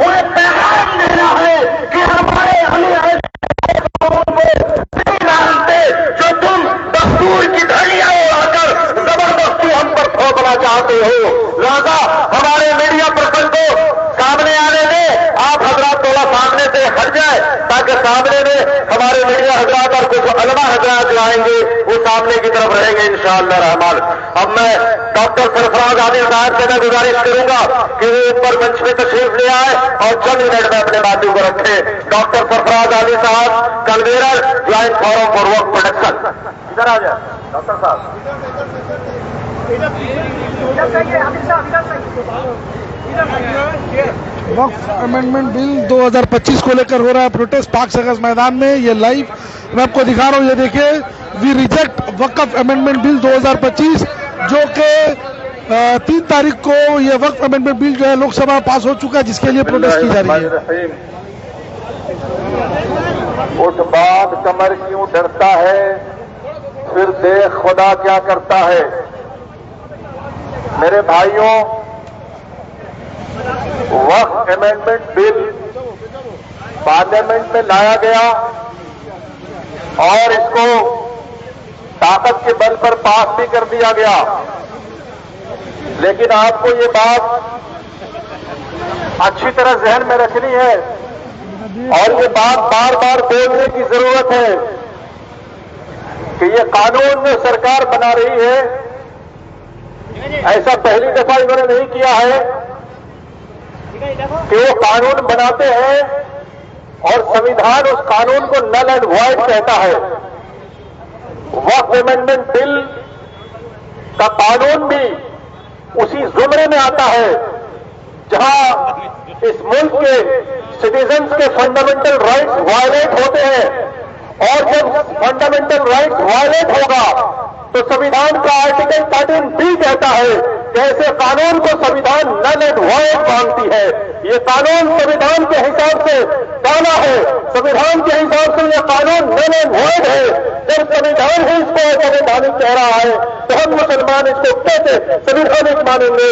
انہیں پیغام دینا ہے کہ ہمارے ہمیں جو تم دستور کی دھڑیاں اڑا کر زبردستی ہم پر تھوپنا چاہتے ہو. لہذا ہمارے میڈیا پرسن کو سامنے آنے دیں. آپ حضرات تھوڑا سامنے سے ہٹ جائیں تاکہ سامنے میں ہمارے میڈیا حضرات اور کچھ علماء حضرات جو آئیں گے وہ سامنے کی طرف رہیں گے انشاءاللہ رحمان. اب میں ڈاکٹر سرفراز عادل صاحب سے میں گزارش کروں گا کہ وہ اوپر منچ میں تشریف لے آئے اور چند منٹ میں اپنے باتوں کو رکھے. ڈاکٹر سرفراز عادل صاحب convener joint forum for work production. ادھر آ جائیں ڈاکٹر صاحب. وقف امینڈمنٹ بل 2025 کو لے کر ہو رہا ہے پروٹیسٹ پاک سرکس میدان میں. یہ لائیو میں آپ کو دکھا رہا ہوں. یہ دیکھیے وی ریجیکٹ وقف امینڈمنٹ بل 2025 جو کہ 3 تاریخ کو یہ وقف امینڈمنٹ بل جو ہے لوک سبھا پاس ہو چکا ہے جس کے لیے پروٹیسٹ کی جا رہی ہے. اٹھ بعد کمر کیوں ڈرتا ہے پھر دیکھ خدا کیا کرتا ہے. میرے بھائیوں وقف امینڈمنٹ بل پارلیمنٹ میں لایا گیا اور اس کو طاقت کے بل پر پاس بھی کر دیا گیا. لیکن آپ کو یہ بات اچھی طرح ذہن میں رکھنی ہے اور یہ بات بار بار بولنے کی ضرورت ہے کہ یہ قانون جو سرکار بنا رہی ہے ایسا پہلی دفعہ انہوں نے نہیں کیا ہے کہ وہ قانون بناتے ہیں اور سمویدھان اس قانون کو نل اینڈ وائڈ کہتا ہے. وقف امینڈمنٹ بل کا قانون بھی اسی زمرے میں آتا ہے جہاں اس ملک کے سٹیزنز کے فنڈامنٹل رائٹس وائلیٹ ہوتے ہیں. اور جب فنڈامنٹل رائٹس وائلیٹ ہوگا تو سمویدھان کا آرٹیکل 13B کہتا ہے کہ ایسے قانون کو سمویدھان نل اینڈ وائڈ مانگتی ہے. یہ قانون سمویدھان کے حساب سے کالا ہے. سمویدھان کے حساب سے یہ قانون نل اینڈ وائڈ ہے. جب سمویدھان ہی اس کو سمویدھانک کہہ رہا ہے تو ہم مسلمان اس کو کیسے سمویدھانک مانیں گے؟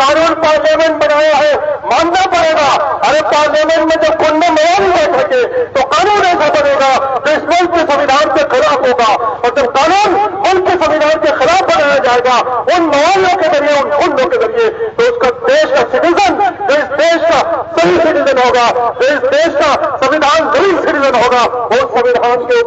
قانون پارلیمنٹ بنایا ہے ماننا پڑے گا. ارے پارلیمنٹ میں جب کنڈے میں نہیں بیٹھ سکے تو قانون ایسا بنے گا تو اس ملک کے سمویدھان کے خلاف ہوگا. اور جب قانون ملک کے سمویدھان کے خلاف بنایا جائے گا ان موالوں کے ذریعے ان خندوں کے ذریعے تو اس کا دیش کا سٹیزن جو اس دیش کا صحیح سٹیزن ہوگا جو اس دیش کا سمویدھان ضرور سٹیزن ہوگا وہ سمویدھان کے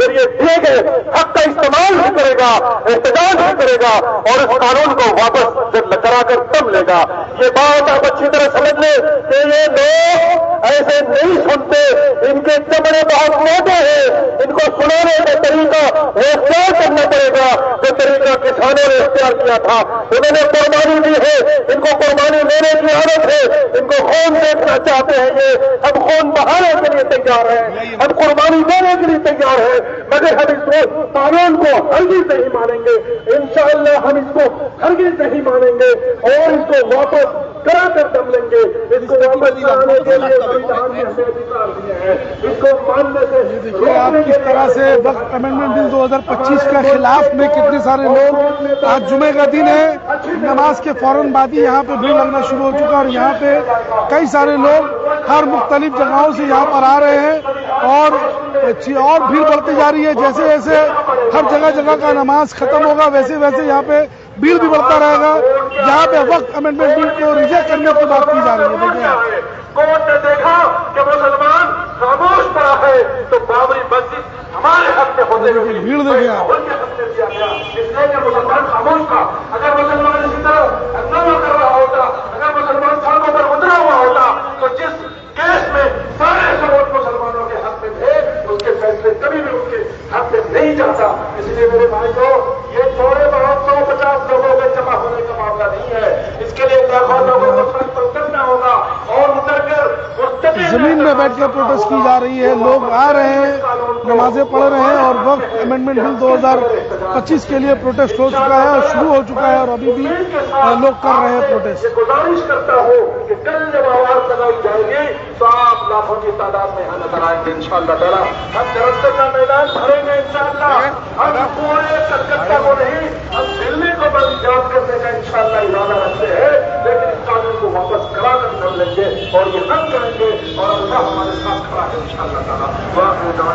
ذریعے دیے گئے حق کا استعمال بھی کرے گا احتجاج بھی کرے گا اور اس قانون کو واپس کرا کر تم لے گا. یہ بات آپ اچھی طرح سمجھ لیں کہ یہ لوگ ایسے نہیں سنتے. ان کے چمڑے بہت موٹے ہیں. ان کو سنانے کا طریقہ وہ اختیار کرنا پڑے گا جو طریقہ کسانوں نے اختیار کیا تھا. انہوں نے قربانی دی ہے. ان کو قربانی لینے کی عادت ہے. ان کو خون دیکھنا چاہتے ہیں. یہ اب خون بہانے کے لیے تیار ہے. اب قربانی دینے کے لیے تیار ہے. مگر ہم اس قانون کو ہرگز نہیں مانیں گے. انشاءاللہ ہم اس کو ہرگز نہیں مانیں گے اور اس کو واپس کرا کر دم لیں گے. اس کو واپس لانے کے لیے سمویدھان نے ہمیں ادھکار دیے ہیں. اس کو ماننے سے آپ کس طرح سے وقف امینڈمنٹ بل 2025 کے خلاف میں کتنے سارے لوگ آج جمعے کا دن ہے نماز کے فوراً بعد ہی یہاں پہ بھیڑ لگنا شروع ہو چکا اور یہاں پہ کئی سارے لوگ ہر مختلف جگہوں سے یہاں پر آ رہے ہیں اور بھیڑ بڑھتی جا رہی ہے. جیسے جیسے ہر جگہ جگہ کا نماز ختم ہوگا ویسے ویسے یہاں پہ بھیڑ بھی بڑھتا رہے گا. یہاں پہ وقف امینڈمنٹ بل کو ریجیکٹ کرنے کی بات کی جا رہی ہے. دیکھیں کورٹ نے دیکھا کہ مسلمان خاموش پڑا ہے تو بابری مسجد ہمارے حق میں ہوتے ہوئے بھیڑ دیکھیں آپ. اس لیے کہ مسلمان خاموش تھا. اگر مسلمان اسی طرح ہنگامہ کر رہا ہوتا اگر مسلمان سڑکوں پر اترا ہوا ہوتا تو جس کیس میں سارے ثبوت مسلمانوں کے حق میں تھے اس کے فیصلے کبھی بھی ان کے حق میں نہیں جاتا. اس لیے میرے بھائی کو یہ تھوڑے بہت 150 لوگوں کے جمع ہونے کا معاملہ نہیں ہے. اس کے لیے لاکھوں لوگوں کو سڑک پر اترنا ہوگا اور اتر کر زمین میں بیٹھ کر پروٹیسٹ کی جا رہی ہے. لوگ آ رہے ہیں نمازیں پڑھ رہے ہیں اور وقف امینڈمنٹ بل 2025 کے لیے پروٹیسٹ ہو چکا ہے اور شروع ہو چکا ہے اور ابھی بھی لوگ کر رہے ہیں پروٹیسٹ. گزارش کرتا ہوں کہ کل جب آواز لگائی جائے گی تو آپ لاکھوں کی تعداد میں یہاں نظر آئیں گے انشاءاللہ تعالیٰ. ہم جلسے کا میدان بھریں گے انشاءاللہ. ہم پورے کلکتہ کو نہیں ہم دلی کو بند یاد کرنے کا انشاءاللہ ارادہ رکھتے ہیں. لیکن اور یہ سب کریں گے اور اللہ ہمارے ساتھ کھڑا ہے انشاءاللہ تعالیٰ.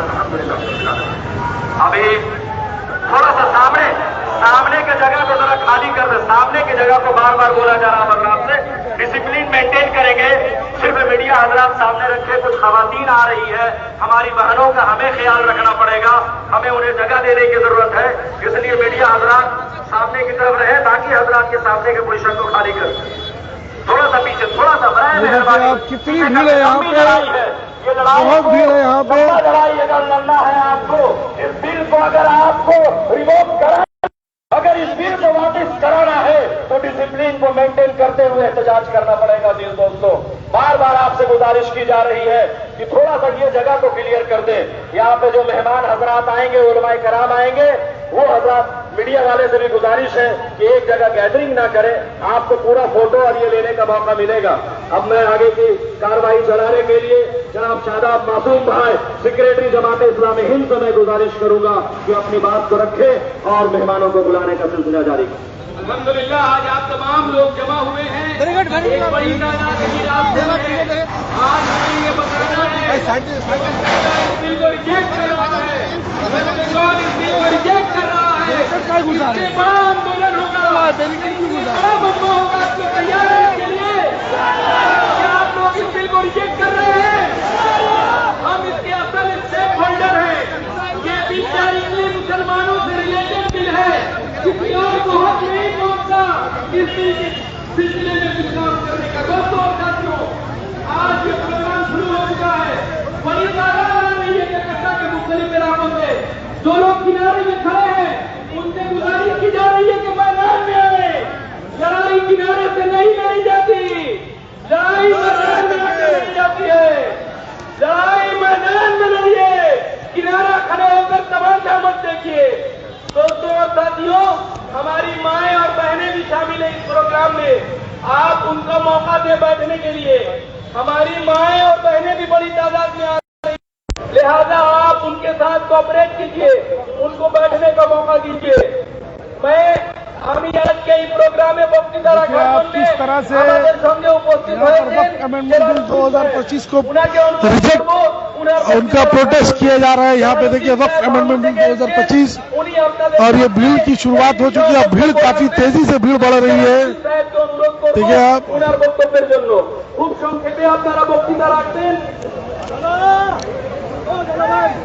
الحمدللہ. ابھی تھوڑا سا سامنے کی جگہ کو ذرا خالی کر دیں. سامنے کی جگہ کو بار بار بولا جا رہا ہے اللہ سے. ڈسپلین مینٹین کریں گے. صرف میڈیا حضرات سامنے رکھے. کچھ خواتین آ رہی ہے ہماری بہنوں کا ہمیں خیال رکھنا پڑے گا. ہمیں انہیں جگہ دینے کی ضرورت ہے. اس لیے میڈیا حضرات سامنے کی طرف رہے. باقی حضرات کے سامنے کے پوزیشن کو خالی کر دیں. تھوڑا سا پیچھے تھوڑا سا مہربانی. کتنی بھیڑ ہے یہاں پہ, بہت بھیڑ ہے یہاں پہ. لڑائی اگر لڑنا ہے آپ کو, اس بل کو اگر آپ کو ریووک کرا, اگر اس بل کو واپس کرانا ہے تو ڈسپلین کو مینٹین کرتے ہوئے احتجاج کرنا پڑے گا. دل دوستوں, بار بار آپ سے گزارش کی جا رہی ہے کہ تھوڑا سا یہ جگہ کو کلیئر کر دیں. یہاں پہ جو مہمان حضرات آئیں گے, علماء کرام آئیں گے, وہ حضرات میڈیا والے سے بھی گزارش ہے کہ ایک جگہ گیدرنگ نہ کریں. آپ کو پورا فوٹو اور یہ لینے کا موقع ملے گا. اب میں آگے کی کارروائی چلانے کے لیے جناب شاداب معصوم بھائی, سیکریٹری جماعت اسلامی ہند سے میں گزارش کروں گا کہ اپنی بات کو رکھے اور مہمانوں کو بلانے کا سلسلہ جاری کریں. الحمدللہ آج آپ تمام لوگ جمع ہوئے ہیں. ایک بڑی تعداد کی رات سے آج ہمیں یہ بتانا ہے اس بل کو ریجیکٹ کر رہا ہے. اس بل کو ریجیکٹ کر رہا ہے. اس سے بڑا آندولن ہوگا, بڑا مجمع ہوگا. آپ کو تیار ہے اس کے لیے کیا آپ لوگ اس بل کو ریجیکٹ کر رہے ہیں؟ ہم اس کے اصل اسٹیک ہولڈر ہیں. یہ بل ڈائریکٹلی مسلمانوں سے ریلیٹڈ بل ہے. کسی اور کو حق نہیں پہنچتا اس بل کے سلسلے میں کچھ کام کرنے کا. دوستوں اور ساتھیوں, آج یہ پروگرام شروع ہو چکا ہے. بڑی تعداد آ رہی ہے کلکتہ کے مختلف علاقوں سے. جو لوگ کنارے میں کھڑے ہیں ان سے گزارش کی جا رہی ہے کہ میدان میں آئے. لڑائی کنارے سے نہیں لڑی جاتی, لڑائی میدان میں لڑی جاتی ہے. لڑائی میدان میں لڑیے, کنارہ کھڑے ہو کر تماشا مت دیکھیے. دوستوں اور ساتھیوں, ہماری مائیں اور بہنیں بھی شامل ہیں اس پروگرام میں. آپ ان کو موقع دیں بیٹھنے کے لیے. ہماری مائیں اور بہنیں بھی بڑی تعداد میں آ رہی ہیں, لہذا آپ ان کے ساتھ کوآپریٹ کیجیے, ان کو بیٹھنے کا موقع دیجیے. میں آج کے اس پروگرام میں آپ کس طرح سے یہاں پر وقت امینڈمنٹ بل 2025 کو ریجیکٹ ان کا پروٹیسٹ کیا جا رہا ہے. یہاں پہ دیکھیے وقت امینڈمنٹ بل 2025 اور یہ بھیڑ کی شروعات ہو چکی ہے. اب بھیڑ کافی تیزی سے بھیڑ بڑھ رہی ہے. دیکھیے آپ খুব সংক্ষেপে আপনারা বক্তৃতা রাখবেন.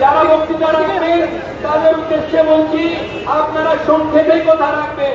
যারা বক্তৃতা রাখবেন তাদের উদ্দেশ্যে বলছি আপনারা সংক্ষেপে কথা রাখবেন.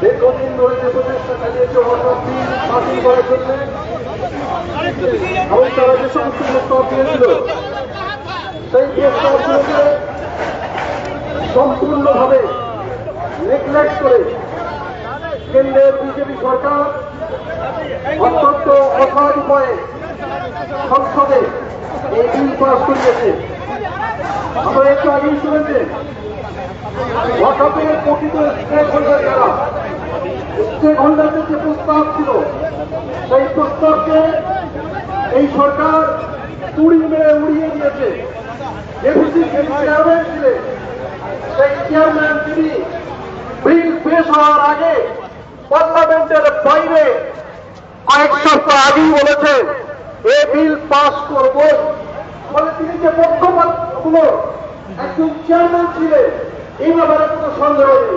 দীর্ঘদিন ধরে যে প্রচেষ্টা চালিয়েছে হঠাৎ বাতিল করার জন্য এবং তারা যে সমস্ত প্রস্তাব দিয়েছিল সেই প্রস্তাবগুলোকে সম্পূর্ণভাবে নেগলেক্ট করে কেন্দ্রের বিজেপি সরকার অত্যন্ত অসহায় উপায়ে সংসদে এই বিল পাস করিয়েছে. আমরা একটু আগেই শুনেছেন ওয়াকাফের প্রকৃত স্টেক হোল্ডার যারা, স্টেক হোল্ডারদের যে প্রস্তাব ছিল সেই প্রস্তাবকে এই সরকার তুড়ি মেরে উড়িয়ে দিয়েছে. ডেপুটি চেয়ারম্যান ছিলেন, সেই চেয়ারম্যান তিনি বিল পেশ হওয়ার আগে পার্লামেন্টের বাইরে কয়েক সপ্তাহ আগেই বলেছে এ বিল পাস করব. ফলে তিনি যে পক্ষপাতগুলো একজন চেয়ারম্যান ছিলেন এই ব্যাপারে কোনো সন্দেহ নেই.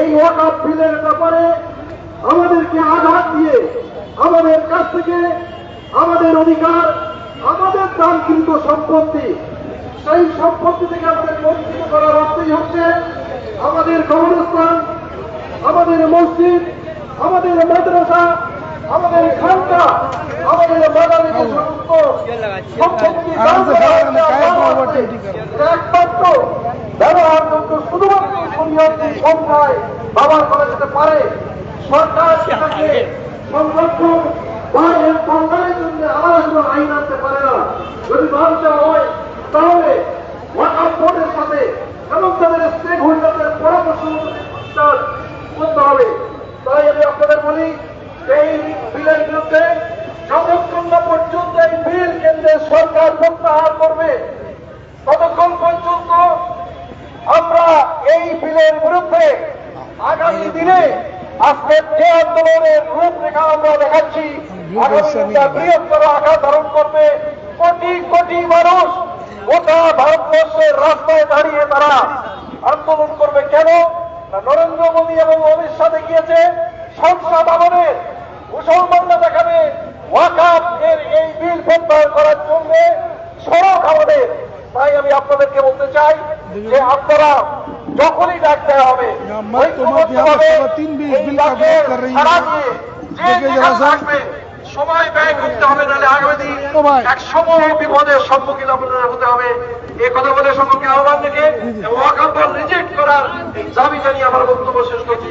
এই ওয়াকফ বিলের ব্যাপারে আমাদেরকে আঘাত দিয়ে আমাদের কাছ থেকে আমাদের অধিকার, আমাদের দানকৃত সম্পত্তি, সেই সম্পত্তি থেকে আমাদের বঞ্চিত করার অর্থই হচ্ছে আমাদের কবরস্থান, আমাদের মসজিদ, আমাদের মাদ্রাসা, আমাদের খানকা, আমাদের মাদারে যে সমস্ত সম্পত্তি একমাত্র ব্যবহারযোগ্য অতি সংখ্যায় ব্যবহার করা যেতে পারে। সরকার সেটাকে সংরক্ষণ বা এর কল্যাণের জন্য আলাদা কোনো আইন আনতে পারে না। যদি মানতে হয় তাহলে ওয়াকফ বোর্ডের সাথে এবং তাদের স্টেক হোল্ডারদের পরামর্শ করতে হবে। তাই আমি আপনাদের বলি, এই বিলের বিরুদ্ধে যতক্ষণ না পর্যন্ত এই বিল কেন্দ্রের সরকার প্রত্যাহার করবে ততক্ষণ পর্যন্ত আমরা এই বিলের বিরুদ্ধে আগামী দিনে আজকের যে আন্দোলনের রূপরেখা আমরা দেখাচ্ছি আগামী দিনে বৃহত্তর আকার ধারণ করবে। কোটি কোটি মানুষ গোটা ভারতবর্ষের রাস্তায় দাঁড়িয়ে তারা আন্দোলন করবে। কেন না, নরেন্দ্র মোদী এবং অমিত শাহ দেখিয়েছে সংসদ ভবনের মুসলমানরা দেখাবে ওয়াকফ এর এই বিল প্রত্যাহার করার জন্য সড়ক আমাদের। তাই আমি আপনাদেরকে বলতে চাই যে আপনারা যখনই ডাক দেওয়া হবে সময় ব্যয় করতে হবে, নাহলে আগামী দিন এক সময় বিপদের সম্মুখীন আপনাদের হতে হবে। এই কথা বলে সম্মুখীন আহ্বান রেখে ওয়াকফ রিজেক্ট করার দাবি জানিয়ে আমার বক্তব্য শেষ করছি।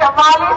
44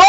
2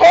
6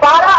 12